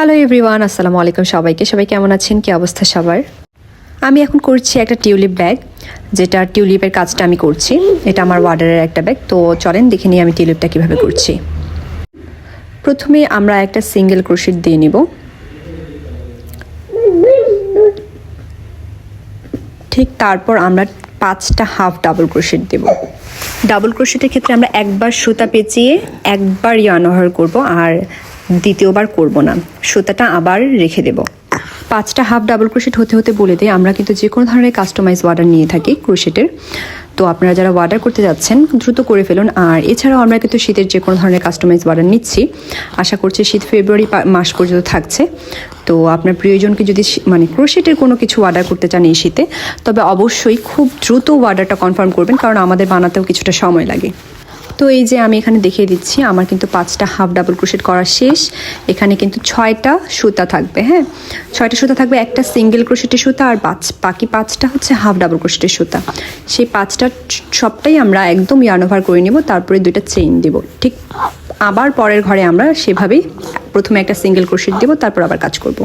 Hello everyone, আসসালামু আলাইকুম। সবাই কেমন আছেন? কি অবস্থা সবার? আমি এখন করছি একটা টিউলিপ ব্যাগ, যেটা টিউলিপের কাজটা আমি করছি। এটা আমার ওয়ার্ডারের একটা ব্যাগ। তো চলেন দেখে নিই আমি টিউলিপটা কিভাবে করছি। প্রথমে আমরা একটা সিঙ্গেল ক্রোশেট দিয়ে নিব। ঠিক তারপর আমরা 5টা হাফ ডাবল ক্রোশেট দেব। ডাবল ক্রোশেটের ক্ষেত্রে আমরা একবার সুতা পেঁচিয়ে একবার ইয়ার্ন ব্যবহার করব, আর দ্বিতীয়বার করব না, সুতাটা আবার রেখে দেব। 5টা হাফ ডাবল ক্রোশেট হতে হতে বলে দিই, আমরা কিন্তু যে কোনো ধরনের কাস্টমাইজ ওয়ার্ডার নিয়ে থাকি ক্রোশেটের। তো আপনারা যারা ওয়ার্ডার করতে যাচ্ছেন দ্রুত করে ফেলুন। আর এছাড়াও আমরা কিন্তু শীতের যে কোনো ধরনের কাস্টমাইজ ওয়ার্ডার নিচ্ছি। আশা করছি শীত ফেব্রুয়ারি মাস পর্যন্ত থাকছে। তো আপনার প্রিয়জনকে যদি ক্রোশেটের কোনো কিছু অর্ডার করতে চান এই শীতে, তবে অবশ্যই খুব দ্রুত অর্ডারটা কনফার্ম করবেন, কারণ আমাদের বানাতেও কিছুটা সময় লাগে। তো এই যে আমি এখানে দেখিয়ে দিচ্ছি, আমার কিন্তু 5টা হাফ ডাবল ক্রোশেট করা শেষ। এখানে কিন্তু 6টা সুতা থাকবে। হ্যাঁ, 6টা সুতা থাকবে, একটা সিঙ্গেল ক্রোশেটের সুতা, আর বাকি 5টা হচ্ছে হাফ ডাবল ক্রোশেটের সুতা। সেই 5টা সবটাই আমরা একদম ইয়ার্ন ওভার করে নেব, তারপরে 2টা চেইন দেব। ঠিক আবার পরের ঘরে আমরা সেভাবেই প্রথমে একটা সিঙ্গেল ক্রোশেট দেব, তারপর আবার কাজ করব।